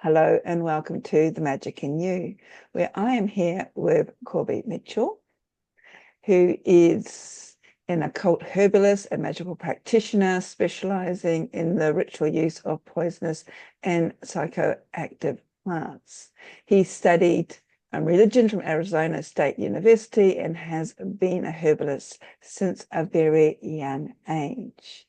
Hello and welcome to The Magic in You, where I am here with Corby Mitchell, who is an occult herbalist and magical practitioner specializing in the ritual use of poisonous and psychoactive plants. He studied religion from Arizona State University and has been a herbalist since a very young age.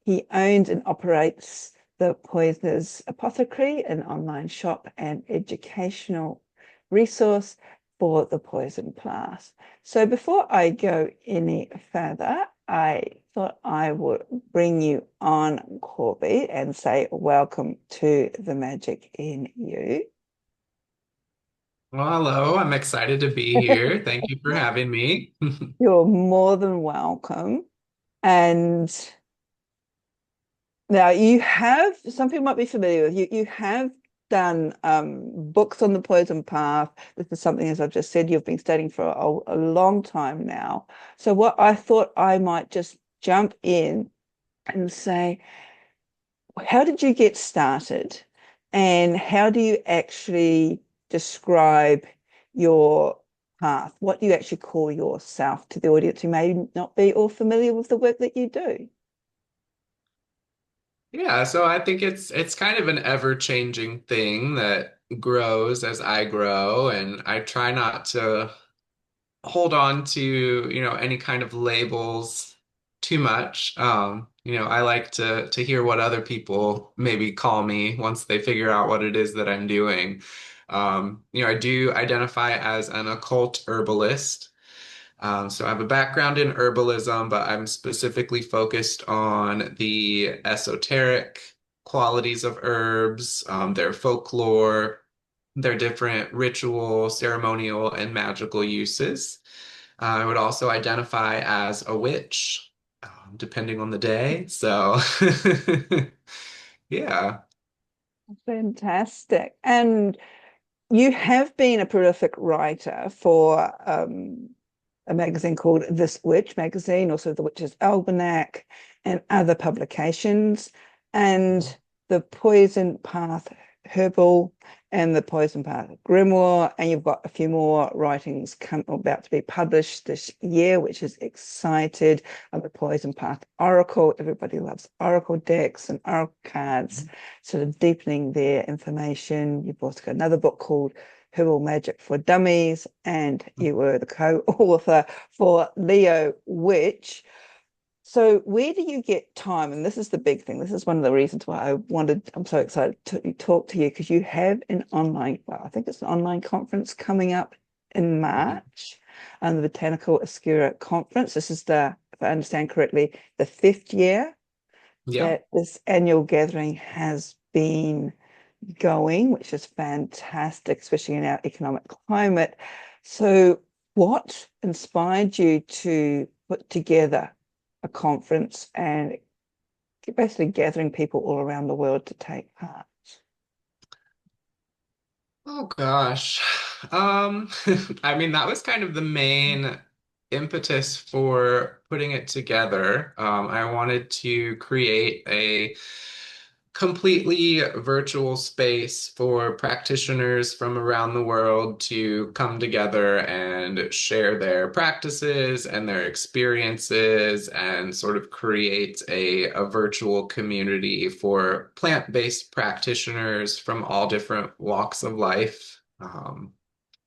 He owns and operates the Poisoners Apothecary, an online shop and educational resource for the poison class. So before I go any further, I thought I would bring you on, Corby, and say welcome to The Magic in You. Well, hello. I'm excited to be here. Thank you for having me. You're more than welcome. And now you have, some people might be familiar with you have done books on the poison path. This is something, as I've just said, you've been studying for a long time now. So what I thought I might just jump in and say, how did you get started? And how do you actually describe your path? What do you actually call yourself to the audience who may not be all familiar with the work that you do? Yeah, so I think it's kind of an ever-changing thing that grows as I grow, and I try not to hold on to, any kind of labels too much. I like to hear what other people maybe call me once they figure out what it is that I'm doing. I do identify as an occult herbalist. So I have a background in herbalism, but I'm specifically focused on the esoteric qualities of herbs, their folklore, their different ritual, ceremonial, and magical uses. I would also identify as a witch, depending on the day. So, yeah. Fantastic. And you have been a prolific writer for a magazine called This Witch magazine, also the Witch's Almanac, and other publications, and the Poison Path Herbal and the Poison Path Grimoire, and you've got a few more writings about to be published this year, which is excited. The Poison Path Oracle. Everybody loves Oracle decks and Oracle cards, sort of deepening their information. You've also got another book called Herbal Magic for Dummies, and you were the co-author for Leo Witch. So where do you get time? And this is the big thing. This is one of the reasons why I'm so excited to talk to you, because you have an online, well, I think it's an online conference coming up in March, and the Botanical Oscura Conference. This is if I understand correctly, the fifth year Yeah. that this annual gathering has been going, which is fantastic, especially in our economic climate. So, what inspired you to put together a conference and basically gathering people all around the world to take part? Oh gosh. I mean, that was kind of the main impetus for putting it together. I wanted to create a completely virtual space for practitioners from around the world to come together and share their practices and their experiences and sort of create a virtual community for plant-based practitioners from all different walks of life.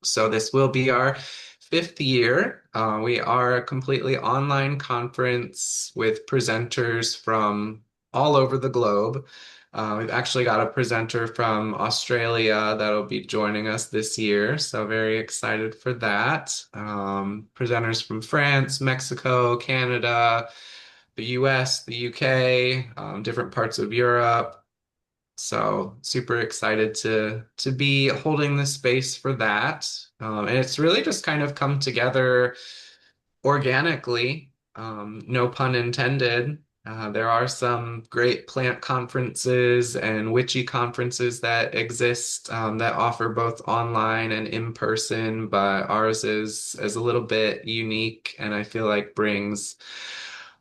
So this will be our fifth year. We are a completely online conference with presenters from all over the globe. We've actually got a presenter from Australia that'll be joining us this year, so very excited for that. Presenters from France, Mexico, Canada, the US, the UK, different parts of Europe. So super excited to be holding this space for that. And it's really just kind of come together organically, no pun intended. There are some great plant conferences and witchy conferences that exist that offer both online and in person, but ours is a little bit unique and I feel like brings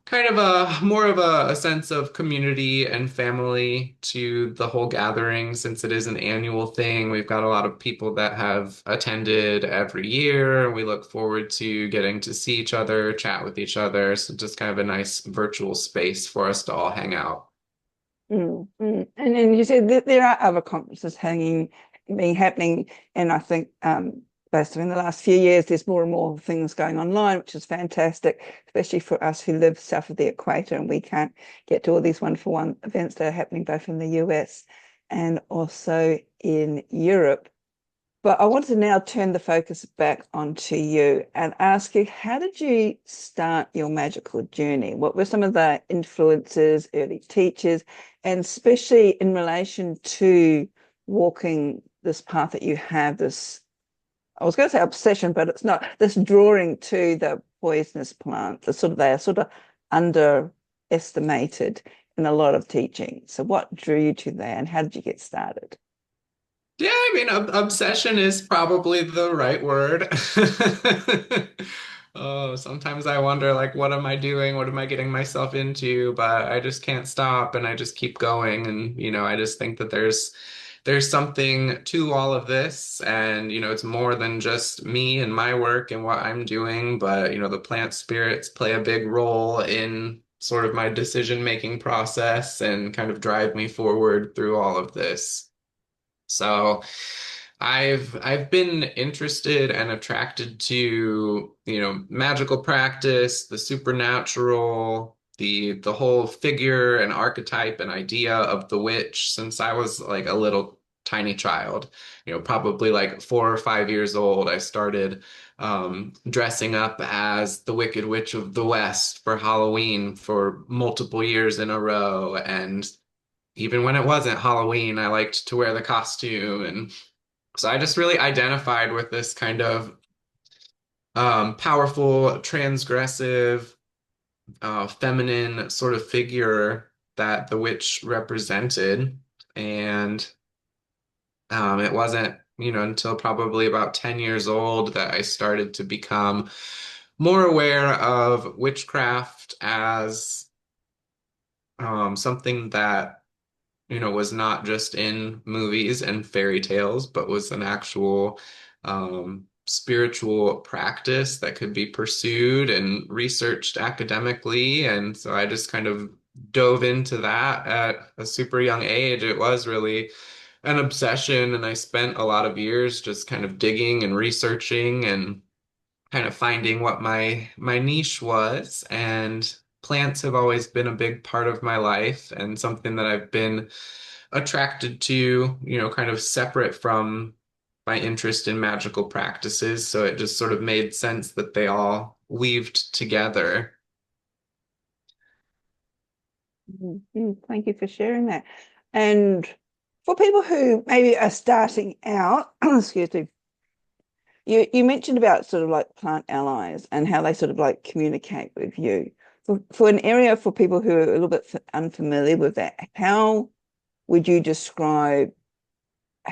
kind of a more of a sense of community and family to the whole gathering since it is an annual thing. We've got a lot of people that have attended every year. We look forward to getting to see each other, chat with each other. So just kind of a nice virtual space for us to all hang out. And then you said that there are other conferences being happening, and I think basically in the last few years, there's more and more things going online, which is fantastic, especially for us who live south of the equator and we can't get to all these wonderful events that are happening both in the US and also in Europe. But I want to now turn the focus back onto you and ask you, how did you start your magical journey? What were some of the influences, early teachers, and especially in relation to walking this path that you have, this, I was going to say obsession, but it's not, this drawing to the poisonous plant, they are sort of underestimated in a lot of teaching. So what drew you to that and how did you get started? Yeah, I mean, obsession is probably the right word. Oh, sometimes I wonder, like, what am I doing? What am I getting myself into? But I just can't stop and I just keep going. And, I just think that there's something to all of this. And, it's more than just me and my work and what I'm doing, but, the plant spirits play a big role in sort of my decision-making process and kind of drive me forward through all of this. So I've been interested and attracted to, magical practice, the supernatural, the whole figure and archetype and idea of the witch since I was like a little tiny child. Probably like 4 or 5 years old. I started dressing up as the Wicked Witch of the West for Halloween for multiple years in a row. And even when it wasn't Halloween, I liked to wear the costume. And so I just really identified with this kind of powerful, transgressive, feminine sort of figure that the witch represented. And it wasn't, until probably about 10 years old that I started to become more aware of witchcraft as something that was not just in movies and fairy tales, but was an actual spiritual practice that could be pursued and researched academically. And so I just kind of dove into that at a super young age. It was really an obsession, and I spent a lot of years just kind of digging and researching and kind of finding what my niche was. And plants have always been a big part of my life and something that I've been attracted to, kind of separate from my interest in magical practices. So it just sort of made sense that they all weaved together. Thank you for sharing that. And for people who maybe are starting out, excuse me, you mentioned about sort of like plant allies and how they sort of like communicate with you. For an area for people who are a little bit unfamiliar with that, how would you describe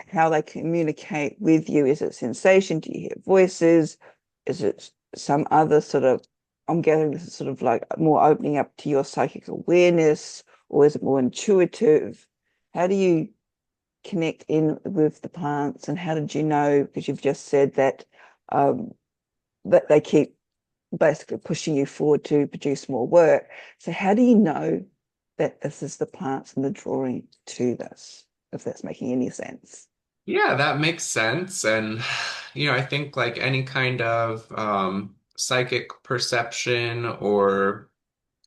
how they communicate with you? Is it sensation? Do you hear voices? Is it some other sort of, I'm gathering this is sort of like more opening up to your psychic awareness, or is it more intuitive? How do you connect in with the plants, and how did you know? Because you've just said um, that they keep basically pushing you forward to produce more work. So how do you know that this is the plants and the drawing to this, if that's making any sense? Yeah, that makes sense. And, I think like any kind of psychic perception or,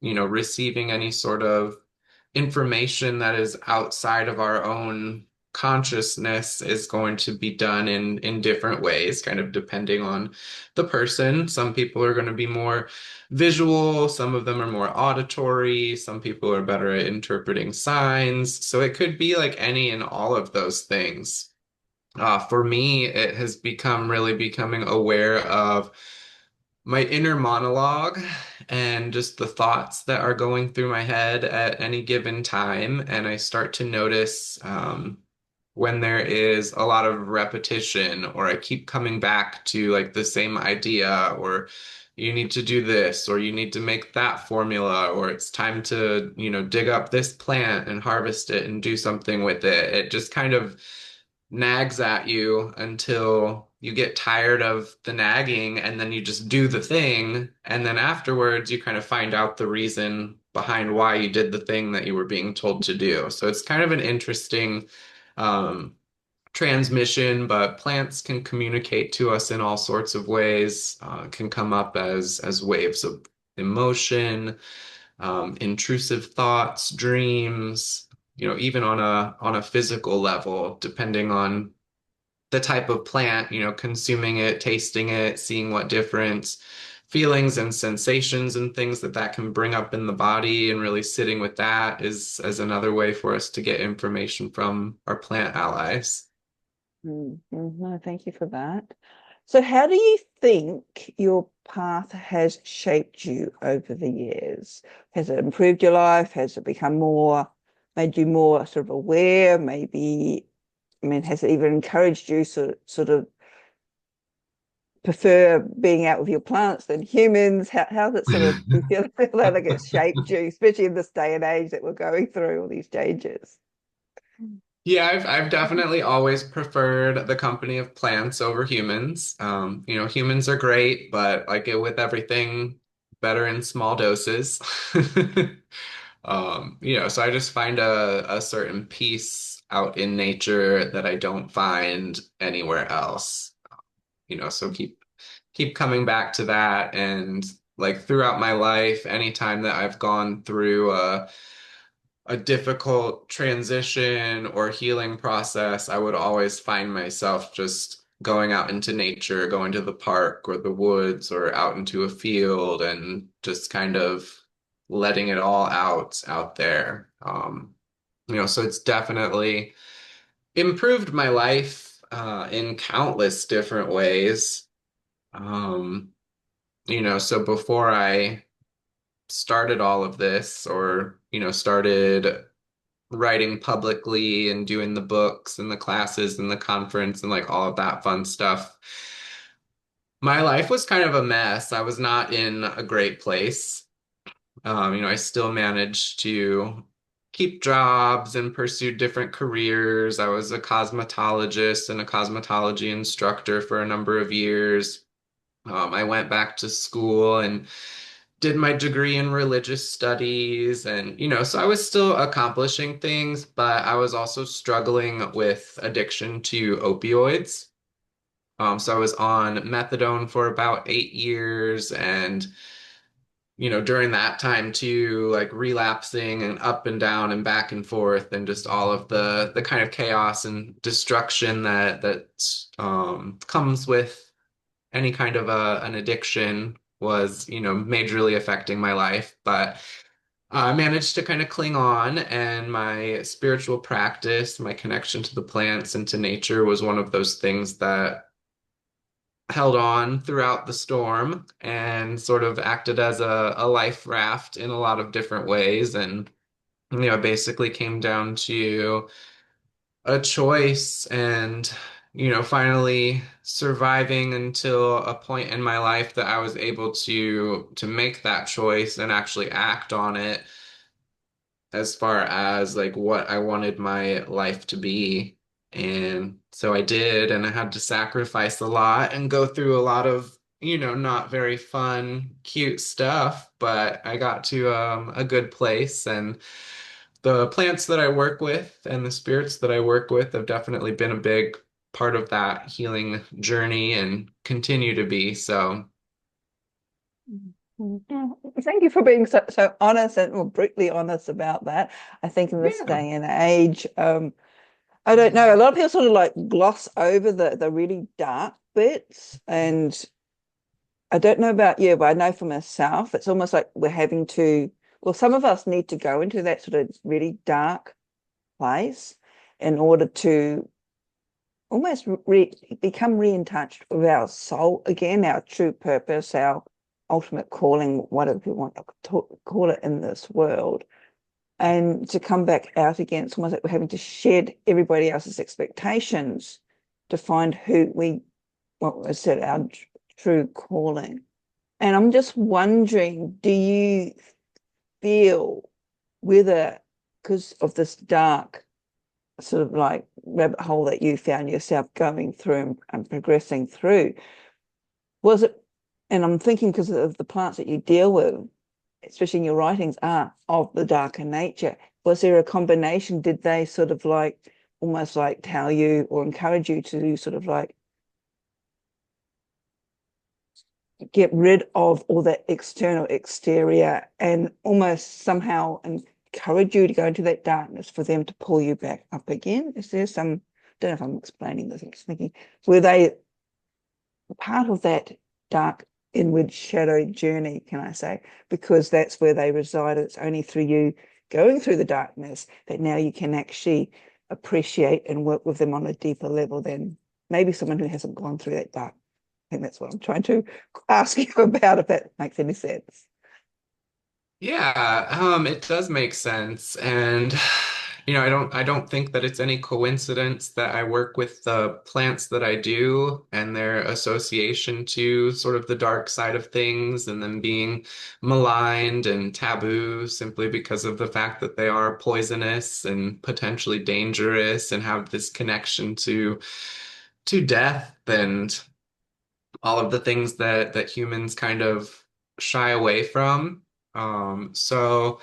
receiving any sort of information that is outside of our own consciousness is going to be done in different ways, kind of depending on the person. Some people are going to be more visual, some of them are more auditory, some people are better at interpreting signs. So it could be like any and all of those things. For me, it has become really becoming aware of my inner monologue and just the thoughts that are going through my head at any given time. And I start to notice when there is a lot of repetition, or I keep coming back to like the same idea or you need to do this, or you need to make that formula, or it's time to, dig up this plant and harvest it and do something with it. It just kind of nags at you until you get tired of the nagging, and then you just do the thing. And then afterwards, you kind of find out the reason behind why you did the thing that you were being told to do. So it's kind of an interesting um, transmission, but plants can communicate to us in all sorts of ways, can come up as waves of emotion, intrusive thoughts, dreams, even on a physical level, depending on the type of plant, consuming it, tasting it, seeing what different feelings and sensations and things that can bring up in the body, and really sitting with that is as another way for us to get information from our plant allies. No, thank you for that. So how do you think your path has shaped you over the years? Has it improved your life? Has it become made you more sort of aware? Maybe, I mean, has it even encouraged you sort of prefer being out with your plants than humans? How's it sort of, do you feel like it's shaped you, especially in this day and age that we're going through all these changes? Yeah, I've definitely always preferred the company of plants over humans. Humans are great, but like with everything, better in small doses. So I just find a certain peace out in nature that I don't find anywhere else. So keep coming back to that, and like throughout my life, anytime that I've gone through a difficult transition or healing process, I would always find myself just going out into nature, going to the park or the woods or out into a field, and just kind of letting it all out there. So it's definitely improved my life in countless different ways. Um, so before I started all of this, or, started writing publicly and doing the books and the classes and the conference and like all of that fun stuff, my life was kind of a mess. I was not in a great place. I still managed to keep jobs and pursue different careers. I was a cosmetologist and a cosmetology instructor for a number of years. I went back to school and did my degree in religious studies, and so I was still accomplishing things, but I was also struggling with addiction to opioids. So I was on methadone for about 8 years, and during that time too, like relapsing and up and down and back and forth, and just all of the kind of chaos and destruction that comes with any kind of an addiction was, majorly affecting my life. But I managed to kind of cling on, and my spiritual practice, my connection to the plants and to nature was one of those things that held on throughout the storm and sort of acted as a life raft in a lot of different ways. And, it basically came down to a choice, and finally surviving until a point in my life that I was able to make that choice and actually act on it, as far as like what I wanted my life to be. And so I did, and I had to sacrifice a lot and go through a lot of, not very fun, cute stuff, but I got to a good place. And the plants that I work with and the spirits that I work with have definitely been a big part of that healing journey and continue to be. So, Thank you for being so honest and well, brutally honest about that. I think in this yeah. day and age, I don't know, a lot of people sort of like gloss over the really dark bits. And I don't know about you, but I know for myself, it's almost like we're having to, well, some of us need to go into that sort of really dark place in order to almost become re in touch with our soul again, our true purpose, our ultimate calling, whatever you want to call it in this world. And to come back out again, it's almost like we're having to shed everybody else's expectations to find who we, what was said, our true calling. And I'm just wondering, do you feel whether, because of this dark sort of like rabbit hole that you found yourself going through and progressing through, was it, and I'm thinking because of the plants that you deal with, especially in your writings, are of the darker nature, was there a combination? Did they sort of like almost like tell you or encourage you to sort of like get rid of all that external exterior and almost somehow encourage you to go into that darkness for them to pull you back up again? Is there some, I don't know if I'm explaining this, I'm just thinking, were they part of that dark inward shadow journey, can I say? Because that's where they reside. It's only through you going through the darkness that now you can actually appreciate and work with them on a deeper level than maybe someone who hasn't gone through that dark. I think that's what I'm trying to ask you about, if that makes any sense. Yeah, it does make sense. And I don't think that it's any coincidence that I work with the plants that I do and their association to sort of the dark side of things and them being maligned and taboo simply because of the fact that they are poisonous and potentially dangerous and have this connection to death and all of the things that humans kind of shy away from. So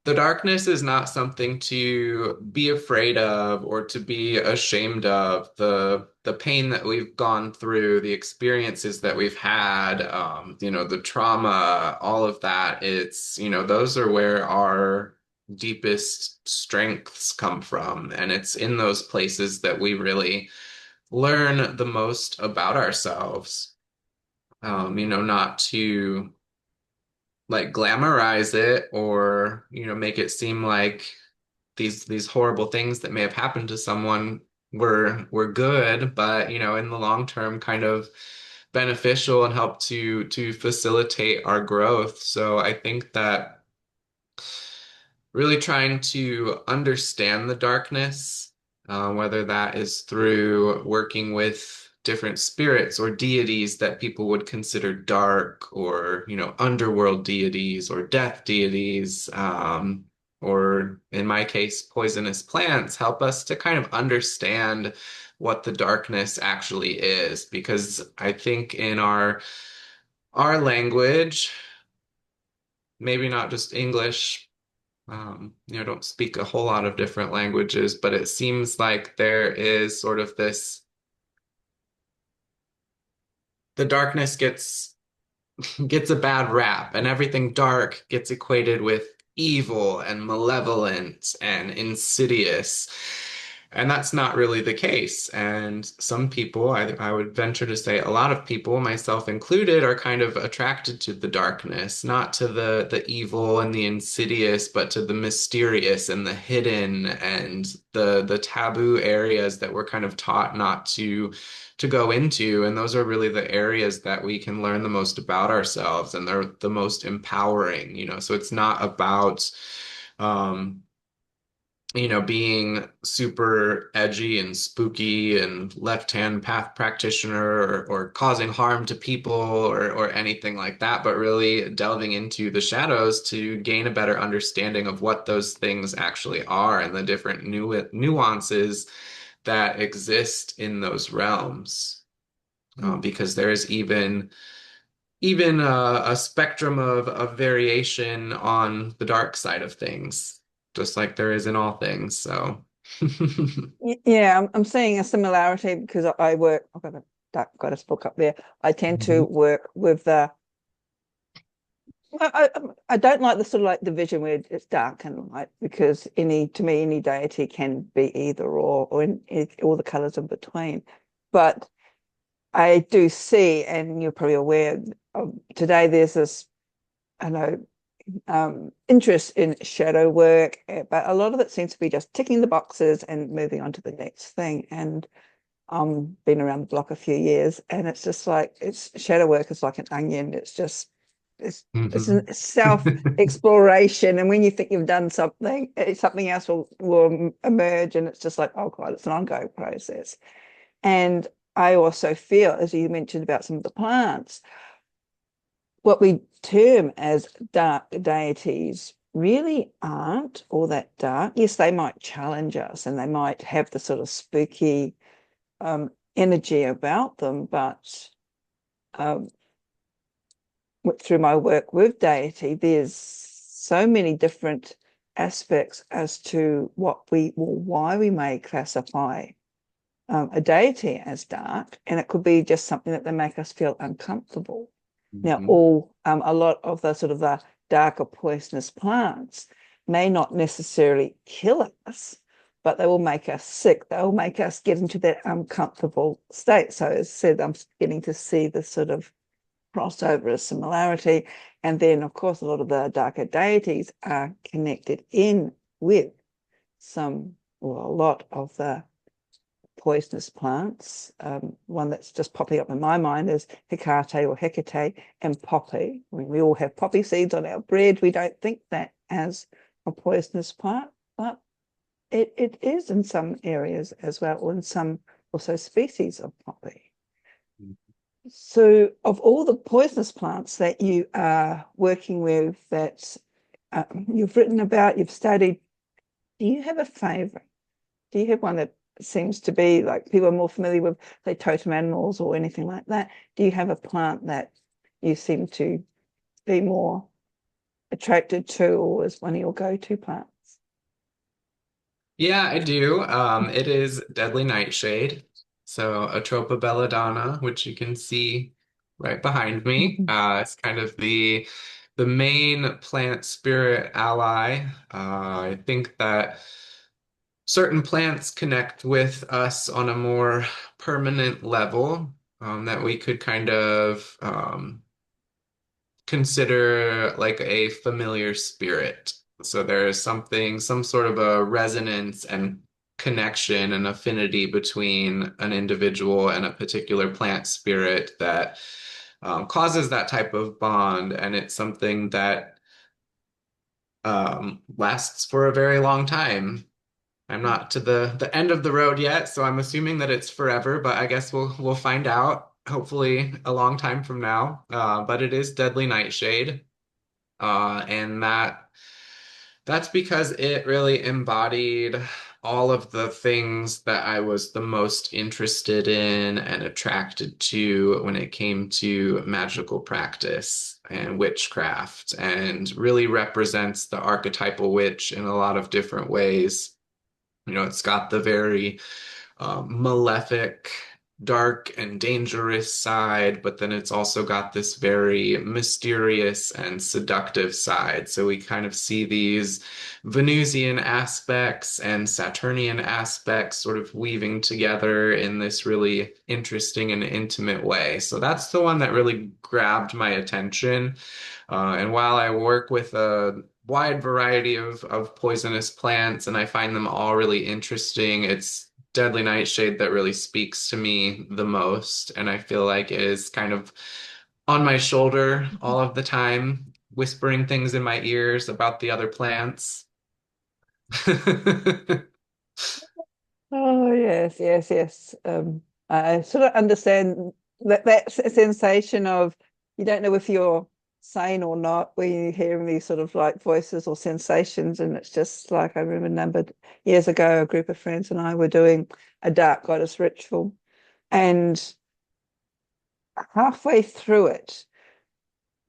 the darkness is not something to be afraid of or to be ashamed of. The pain that we've gone through, the experiences that we've had, the trauma, all of that, those are where our deepest strengths come from. And it's in those places that we really learn the most about ourselves. Not to like glamorize it or, make it seem like these horrible things that may have happened to someone were good, but in the long term kind of beneficial and help to facilitate our growth. So I think that really trying to understand the darkness, whether that is through working with different spirits or deities that people would consider dark, or, underworld deities or death deities, or in my case, poisonous plants, help us to kind of understand what the darkness actually is. Because I think in our language, maybe not just English, don't speak a whole lot of different languages, but it seems like there is sort of the darkness gets a bad rap, and everything dark gets equated with evil and malevolent and insidious. And that's not really the case. And some people, I would venture to say a lot of people, myself included, are kind of attracted to the darkness, not to the evil and the insidious, but to the mysterious and the hidden and the taboo areas that we're kind of taught not to go into. And those are really the areas that we can learn the most about ourselves, and they're the most empowering, So it's not about, um, being super edgy and spooky and left-hand path practitioner, or causing harm to people, or anything like that, but really delving into the shadows to gain a better understanding of what those things actually are and the different nuances that exist in those realms. Because there is even a spectrum of variation on the dark side of things, just like there is in all things. So, Yeah, I'm seeing a similarity because I work, I've got a dark goddess book up there. I tend to Mhm. work with the, I don't like the sort of like division where it's dark and light, because to me, any deity can be either or all the colors in between. But I do see, and you're probably aware of today, there's this, I know, interest in shadow work, but a lot of it seems to be just ticking the boxes and moving on to the next thing. And been around the block a few years, and it's just like it's shadow work is like an onion. It's just it's Mhm. a self exploration, and when you think you've done something, something else will emerge, and it's just like, oh god, it's an ongoing process. And I also feel, as you mentioned about some of the plants, what we term as dark deities really aren't all that dark. Yes, they might challenge us and they might have the sort of spooky energy about them, but um, through my work with deity, there's so many different aspects as to why we may classify a deity as dark, and it could be just something that they make us feel uncomfortable. Now, Mhm. a lot of the sort of the darker poisonous plants may not necessarily kill us, but they will make us sick. They will make us get into that uncomfortable state. So, as I said, I'm getting to see this sort of crossover, a similarity, and then, of course, a lot of the darker deities are connected in with some or a lot of the poisonous plants. One that's just popping up in my mind is Hecate or Hecate and poppy. When we all have poppy seeds on our bread, we don't think that as a poisonous plant, but it is in some areas as well, or in some also species of poppy. So, of all the poisonous plants that you are working with, that you've written about, you've studied, do you have a favorite? Do you have one that seems to be like people are more familiar with, say, totem animals or anything like that? Do you have a plant that you seem to be more attracted to, or is one of your go-to plants? Yeah, I do. It is deadly nightshade. So Atropa belladonna, which you can see right behind me. Mhm. It's kind of the main plant spirit ally. I think that certain plants connect with us on a more permanent level, that we could kind of consider like a familiar spirit. So there is something, some sort of a resonance and connection and affinity between an individual and a particular plant spirit that causes that type of bond. And it's something that lasts for a very long time. I'm not to the end of the road yet, so I'm assuming that it's forever, but I guess we'll find out hopefully a long time from now. But it is deadly nightshade. And that's because it really embodied all of the things that I was the most interested in and attracted to when it came to magical practice and witchcraft, and really represents the archetypal witch in a lot of different ways. You know, it's got the very malefic, dark, and dangerous side, but then it's also got this very mysterious and seductive side. So we kind of see these Venusian aspects and Saturnian aspects sort of weaving together in this really interesting and intimate way. So that's the one that really grabbed my attention. And while I work with a wide variety of poisonous plants and I find them all really interesting, it's Deadly Nightshade that really speaks to me the most. And I feel like it is kind of on my shoulder all of the time, whispering things in my ears about the other plants. Oh, yes, yes, yes. I sort of understand that sensation of you don't know if you're sane or not when you're hearing these sort of like voices or sensations. And it's just like I remember numbered years ago, a group of friends and I were doing a dark goddess ritual. And halfway through it,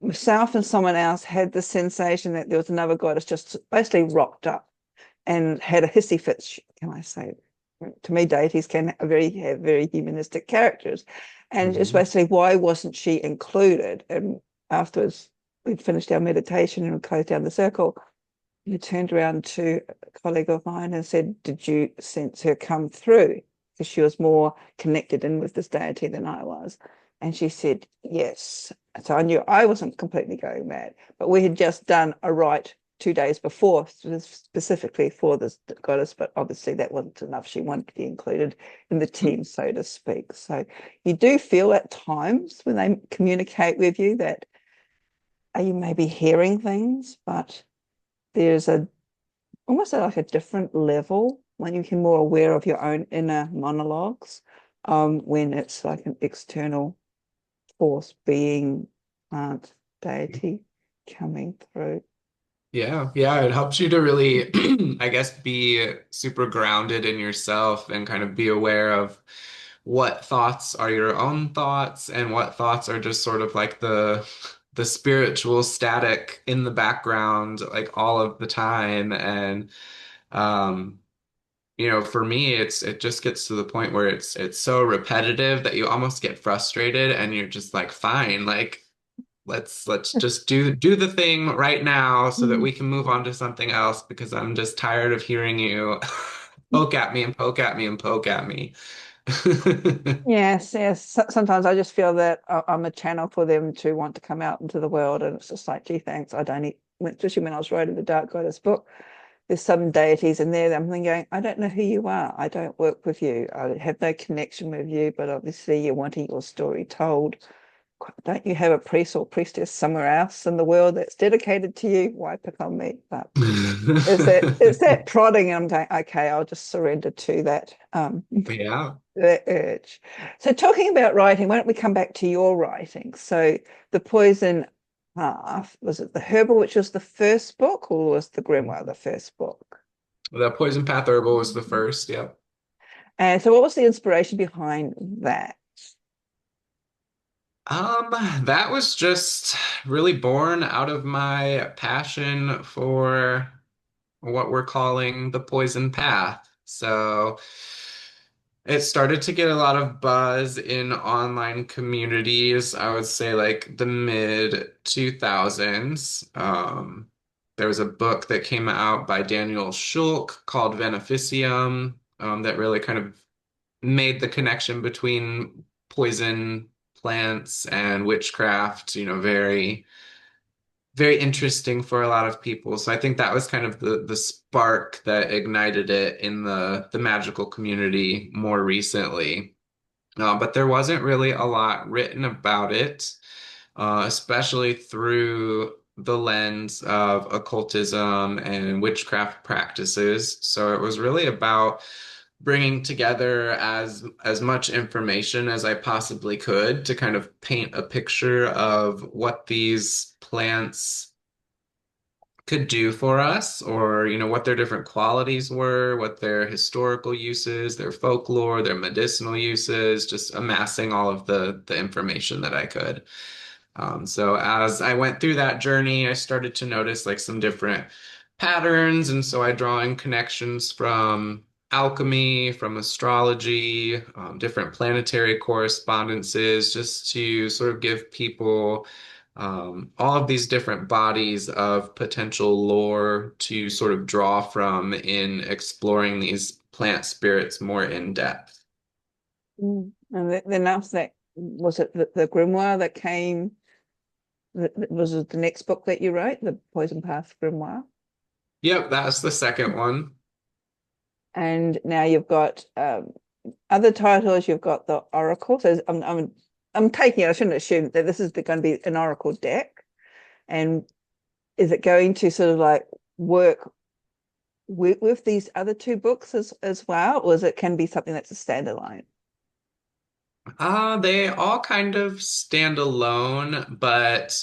myself and someone else had the sensation that there was another goddess just basically rocked up and had a hissy fit, can I say? To me, deities can have very humanistic characters. And just Mhm. basically, why wasn't she included? And afterwards, we'd finished our meditation and closed down the circle. He turned around to a colleague of mine and said, did you sense her come through? Because she was more connected in with this deity than I was. And she said, yes. So I knew I wasn't completely going mad, but we had just done a rite 2 days before, specifically for this goddess, but obviously that wasn't enough. She wanted to be included in the team, so to speak. So you do feel at times when they communicate with you that are you maybe hearing things, but there's a almost at like a different level when you can more aware of your own inner monologues, when it's like an external force being plant deity coming through. Yeah, yeah, it helps you to really, I guess, be super grounded in yourself and kind of be aware of what thoughts are your own thoughts and what thoughts are just sort of like the spiritual static in the background, like all of the time. And um, for me, it just gets to the point where it's so repetitive that you almost get frustrated and you're just like, fine, like let's just do the thing right now so that Mm. we can move on to something else because I'm just tired of hearing you poke at me and poke at me and poke at me. Yes, yes. Sometimes I just feel that I'm a channel for them to want to come out into the world, and it's just like, gee, thanks. I don't need, especially when I was writing the Dark Goddess book, there's some deities in there that I'm thinking, I don't know who you are. I don't work with you. I have no connection with you, but obviously you're wanting your story told. Don't you have a priest or priestess somewhere else in the world that's dedicated to you? Why pick on me? But it's that prodding, and I'm going, okay, I'll just surrender to that. Yeah. The urge. So talking about writing, why don't we come back to your writing? So the Poison Path, was it the Herbal, which was the first book, or was the Grimoire the first book? The Poison Path Herbal was the first, yep. And so what was the inspiration behind that? Um, that was just really born out of my passion for what we're calling the poison path. So it started to get a lot of buzz in online communities, I would say like the mid 2000s. There was a book that came out by Daniel Schulk called Beneficium, that really kind of made the connection between poison plants and witchcraft, very very interesting for a lot of people. So I think that was kind of the spark that ignited it in the magical community more recently. But there wasn't really a lot written about it, especially through the lens of occultism and witchcraft practices. So it was really about bringing together as much information as I possibly could to kind of paint a picture of what these plants could do for us, or what their different qualities were, what their historical uses, their folklore, their medicinal uses, just amassing all of the information that I could. So as I went through that journey, I started to notice like some different patterns, and so I draw in connections from alchemy, from astrology, different planetary correspondences, just to sort of give people all of these different bodies of potential lore to sort of draw from in exploring these plant spirits more in depth. And then after that, was it the Grimoire that came? Was it the next book that you wrote, the Poison Path Grimoire? Yep, that's the second one. And now you've got other titles. You've got the Oracle. So I'm taking it. I shouldn't assume that this is going to be an Oracle deck. And is it going to sort of like work with these other two books as well, or is it can be something that's a standalone? They all kind of stand alone, but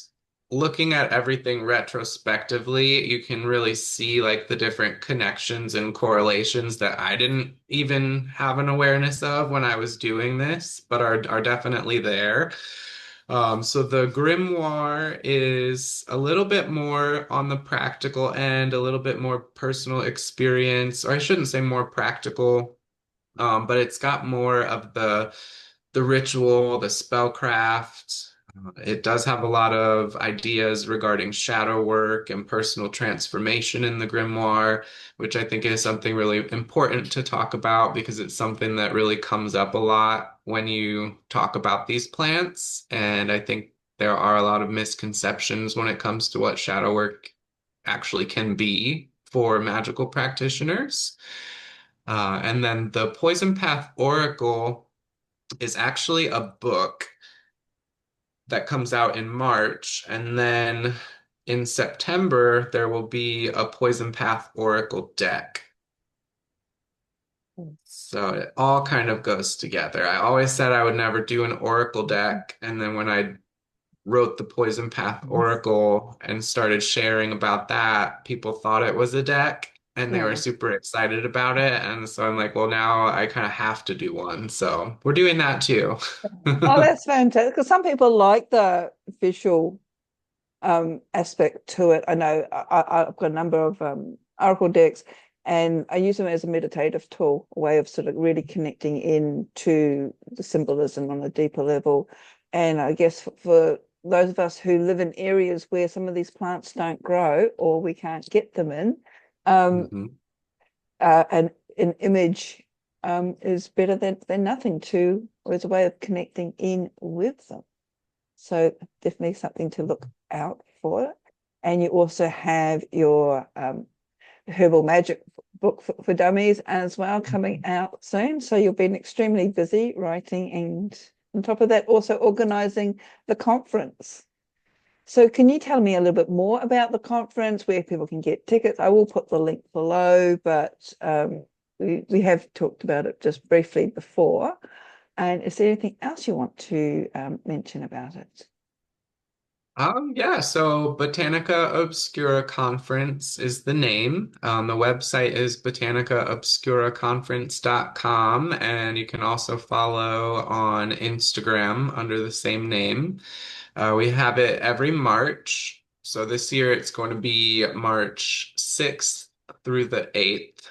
looking at everything retrospectively, you can really see like the different connections and correlations that I didn't even have an awareness of when I was doing this, but are definitely there. So the grimoire is a little bit more on the practical end, a little bit more personal experience, or I shouldn't say more practical, but it's got more of the ritual, the spellcraft. It does have a lot of ideas regarding shadow work and personal transformation in the grimoire, which I think is something really important to talk about because it's something that really comes up a lot when you talk about these plants. And I think there are a lot of misconceptions when it comes to what shadow work actually can be for magical practitioners. And then the Poison Path Oracle is actually a book that comes out in March, and then in September there will be a Poison Path Oracle deck. So it all kind of goes together. I always said I would never do an Oracle deck, and then when I wrote the Poison Path Oracle and started sharing about that, people thought it was a deck and they were Mm. super excited about it. And so I'm like, well, now I kind of have to do one. So we're doing that too. Oh, that's fantastic. Because some people like the visual aspect to it. I know I've got a number of Oracle decks, and I use them as a meditative tool, a way of sort of really connecting in to the symbolism on a deeper level. And I guess for those of us who live in areas where some of these plants don't grow or we can't get them in, um, Mhm. an image is better than nothing to, or as a way of connecting in with them. So definitely something to look out for. And you also have your herbal magic book for dummies as well coming out soon. So you've been extremely busy writing and on top of that, also organizing the conference. So can you tell me a little bit more about the conference, where people can get tickets? I will put the link below, but we have talked about it just briefly before. And is there anything else you want to mention about it? Yeah, so Botanica Obscura Conference is the name. The website is botanicaobscuraconference.com, and you can also follow on Instagram under the same name. We have it every March. So this year it's going to be March 6th through the 8th,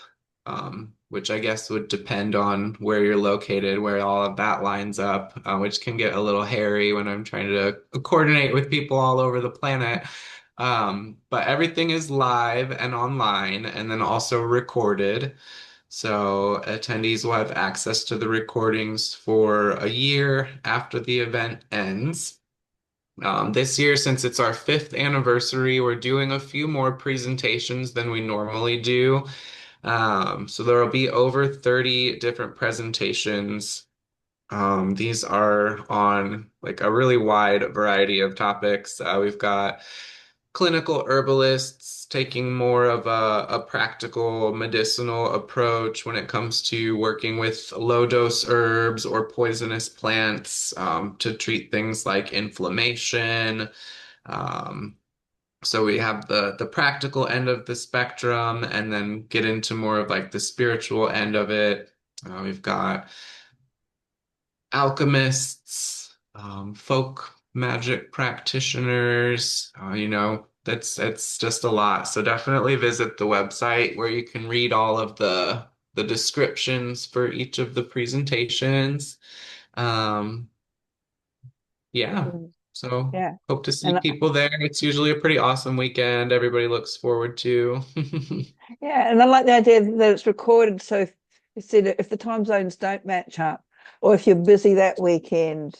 which I guess would depend on where you're located, where all of that lines up, which can get a little hairy when I'm trying to coordinate with people all over the planet. But everything is live and online and then also recorded. So attendees will have access to the recordings for a year after the event ends. This year, since it's our fifth anniversary, we're doing a few more presentations than we normally do. So there will be over 30 different presentations. These are on like a really wide variety of topics. We've got clinical herbalists taking more of a practical medicinal approach when it comes to working with low dose herbs or poisonous plants to treat things like inflammation. Um, so we have the practical end of the spectrum and then get into more of like the spiritual end of it. We've got alchemists, folk magic practitioners, that's just a lot. So definitely visit the website where you can read all of the descriptions for each of the presentations. Um, yeah. Mm. So Yeah. hope to see And people there. It's usually a pretty awesome weekend. Everybody looks forward to. yeah, and I like the idea that it's recorded. So if you said if the time zones don't match up, or if you're busy that weekend,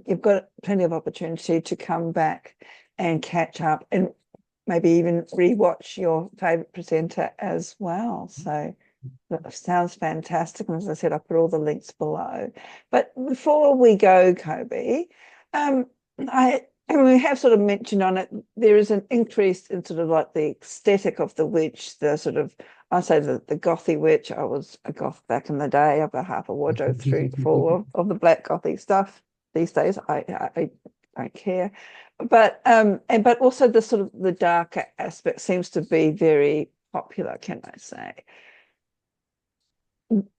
you've got plenty of opportunity to come back and catch up and maybe even rewatch your favorite presenter as well. So that sounds fantastic. And as I said, I put all the links below. But before we go, Kobe, um, and we have sort of mentioned on it, there is an increase in sort of like the aesthetic of the witch, the sort of, I say the gothy witch. I was a goth back in the day. I've got half a wardrobe through full of the black gothy stuff these days. I don't care. But also the sort of the darker aspect seems to be very popular, can I say?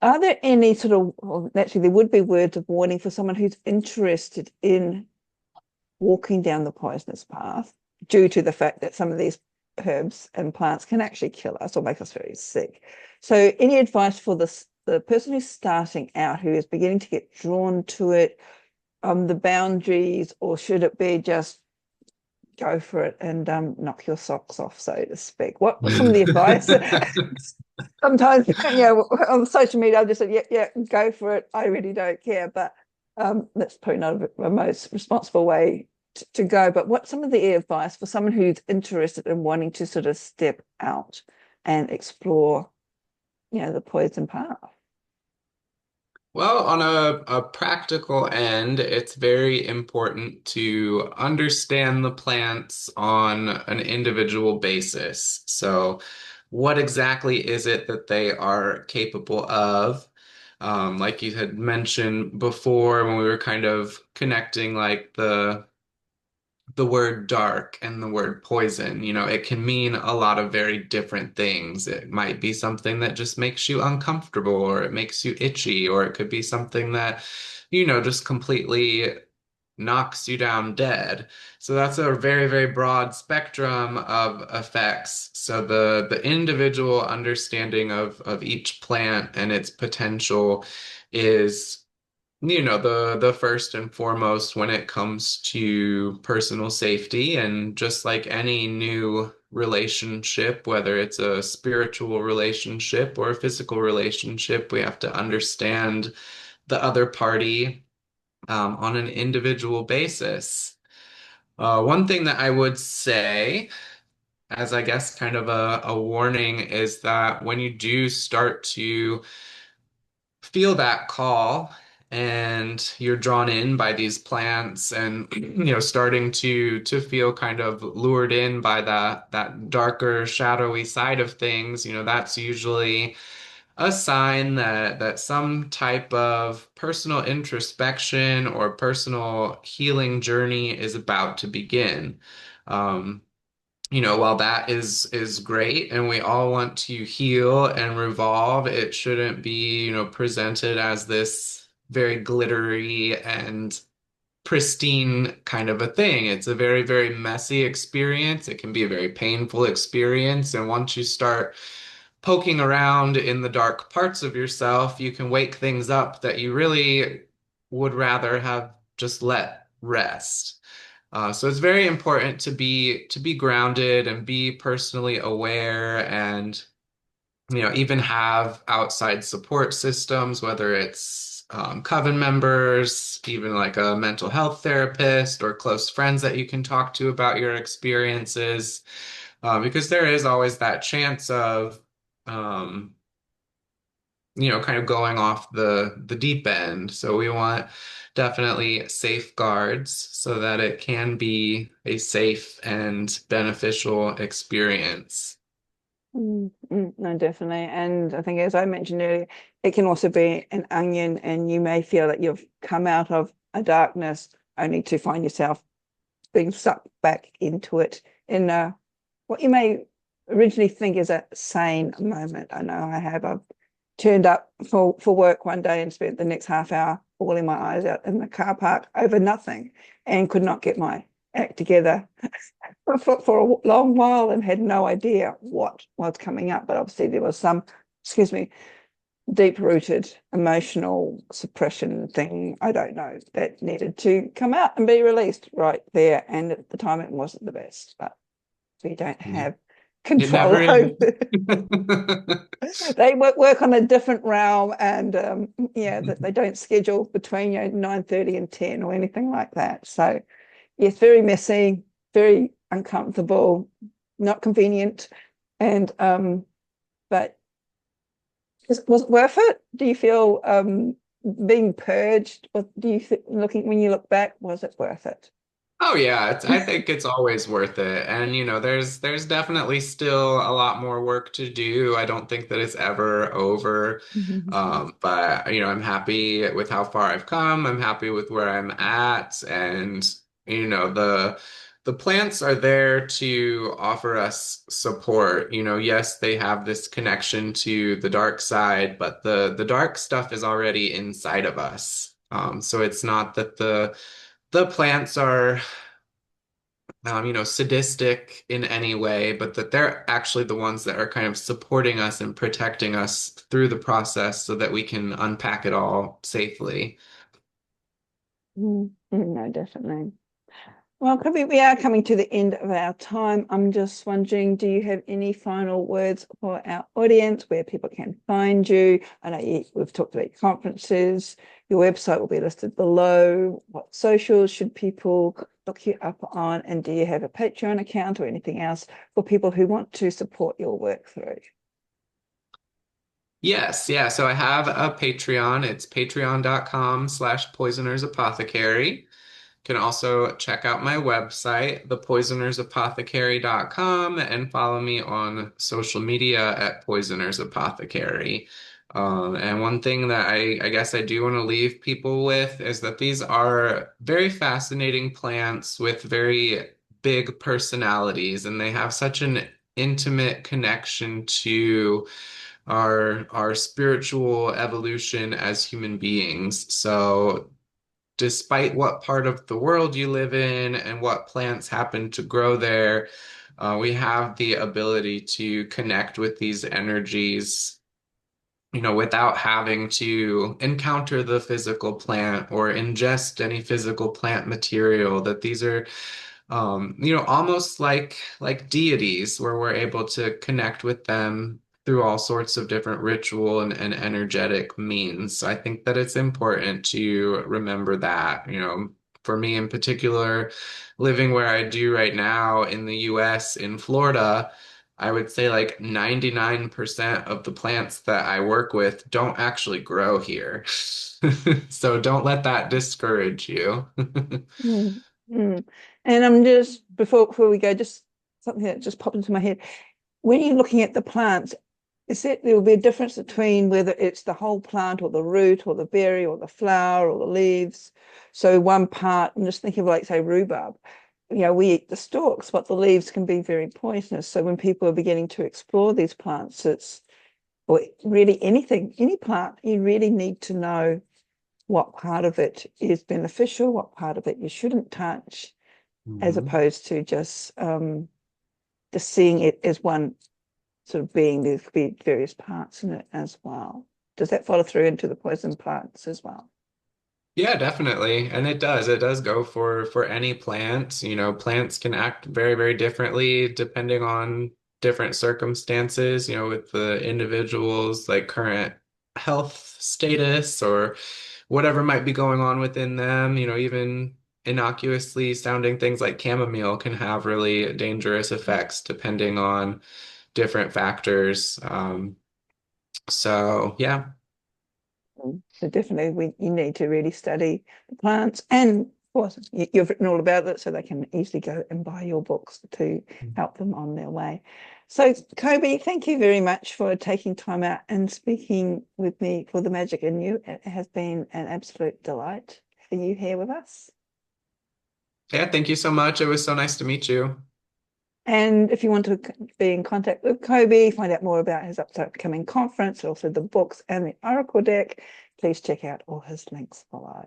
Are there any sort of, well, naturally, there would be words of warning for someone who's interested in walking down the poisonous path due to the fact that some of these herbs and plants can actually kill us or make us very sick. So, any advice for the person who's starting out, who is beginning to get drawn to it, the boundaries, or should it be just go for it and knock your socks off, so to speak? What's some of the advice? Sometimes, on social media, I just said, yeah, go for it. I really don't care. But that's probably not the most responsible way to go. But what's some of the advice for someone who's interested in wanting to sort of step out and explore, the poison path? Well, on a practical end, it's very important to understand the plants on an individual basis. So, what exactly is it that they are capable of? Like you had mentioned before when we were kind of connecting like the word dark and the word poison. You know, it can mean a lot of very different things. It might be something that just makes you uncomfortable, or it makes you itchy, or it could be something that, just completely knocks you down dead. So that's a very, very broad spectrum of effects. So the individual understanding of each plant and its potential is the first and foremost when it comes to personal safety. And just like any new relationship, whether it's a spiritual relationship or a physical relationship, we have to understand the other party on an individual basis. One thing that I would say, as I guess kind of a warning, is that when you do start to feel that call and you're drawn in by these plants and starting to feel kind of lured in by that darker shadowy side of things, that's usually a sign that some type of personal introspection or personal healing journey is about to begin. Um, while that is great and we all want to heal and revolve, it shouldn't be, presented as this very glittery and pristine kind of a thing. It's a very, very messy experience. It can be a very painful experience. And once you start poking around in the dark parts of yourself, you can wake things up that you really would rather have just let rest. So it's very important to be grounded and be personally aware and even have outside support systems, whether it's coven members, even like a mental health therapist or close friends that you can talk to about your experiences, because there is always that chance of um, kind of going off the deep end. So we want definitely safeguards so that it can be a safe and beneficial experience. No, definitely. And I think, as I mentioned earlier, it can also be an onion, and you may feel that you've come out of a darkness only to find yourself being sucked back into it in what you may originally think is a sane moment. I know I have. I've turned up for work one day and spent the next half hour bawling my eyes out in the car park over nothing and could not get my act together for a long while and had no idea what was coming up. But obviously there was some, excuse me, deep-rooted emotional suppression thing, I don't know, that needed to come out and be released right there. And at the time it wasn't the best, but we don't Yeah. have It control never is. over they work on a different realm, and yeah, that they don't schedule between 9:30 and 10 or anything like that. So yes, very messy, very uncomfortable, not convenient, and but was it worth it? Do you feel being purged? What do you think, looking when you look back, was it worth it? Oh yeah, I think it's always worth it. And there's definitely still a lot more work to do. I don't think that it's ever over. But I'm happy with how far I've come. I'm happy with where I'm at. And the plants are there to offer us support. Yes, they have this connection to the dark side, but the dark stuff is already inside of us. So it's not that the plants are sadistic in any way, but that they're actually the ones that are kind of supporting us and protecting us through the process so that we can unpack it all safely. No, definitely. Well, we are coming to the end of our time. I'm just wondering, do you have any final words for our audience where people can find you? I know we've talked about your conferences. Your website will be listed below. What socials should people look you up on? And do you have a Patreon account or anything else for people who want to support your work through? Yes, yeah. So I have a Patreon. It's patreon.com/poisoners apothecary. Can also check out my website, thepoisonersapothecary.com, and follow me on social media at Poisoners Apothecary. And one thing that I guess I do want to leave people with is that these are very fascinating plants with very big personalities, and they have such an intimate connection to our spiritual evolution as human beings. So despite what part of the world you live in and what plants happen to grow there, we have the ability to connect with these energies, without having to encounter the physical plant or ingest any physical plant material, that these are almost like deities where we're able to connect with them through all sorts of different ritual and energetic means. So I think that it's important to remember that, for me in particular, living where I do right now in the US in Florida, I would say like 99% of the plants that I work with don't actually grow here. So don't let that discourage you. Mm, mm. And I'm just before we go, just something that just popped into my head. When you're looking at the plants, is it there will be a difference between whether it's the whole plant or the root or the berry or the flower or the leaves? So one part, I'm just thinking of like say rhubarb. We eat the stalks, but the leaves can be very poisonous. So when people are beginning to explore these plants, or really anything, any plant, you really need to know what part of it is beneficial, what part of it you shouldn't touch, as Mhm. opposed to just seeing it as one sort of being. There could be various parts in it as well. Does that follow through into the poison plants as well? Yeah, definitely. And it does. It does go for any plant. Plants can act very, very differently depending on different circumstances, with the individual's like current health status or whatever might be going on within them. Even innocuously sounding things like chamomile can have really dangerous effects depending on different factors. So yeah. So definitely you need to really study the plants, and of course you've written all about it, so they can easily go and buy your books to help them on their way. So Kobe, thank you very much for taking time out and speaking with me for The Magic in You. It has been an absolute delight for you here with us. Yeah, thank you so much. It was so nice to meet you. And if you want to be in contact with Kobe, find out more about his upcoming conference, also the books and the Oracle deck, please check out all his links below.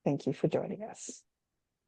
Thank you for joining us.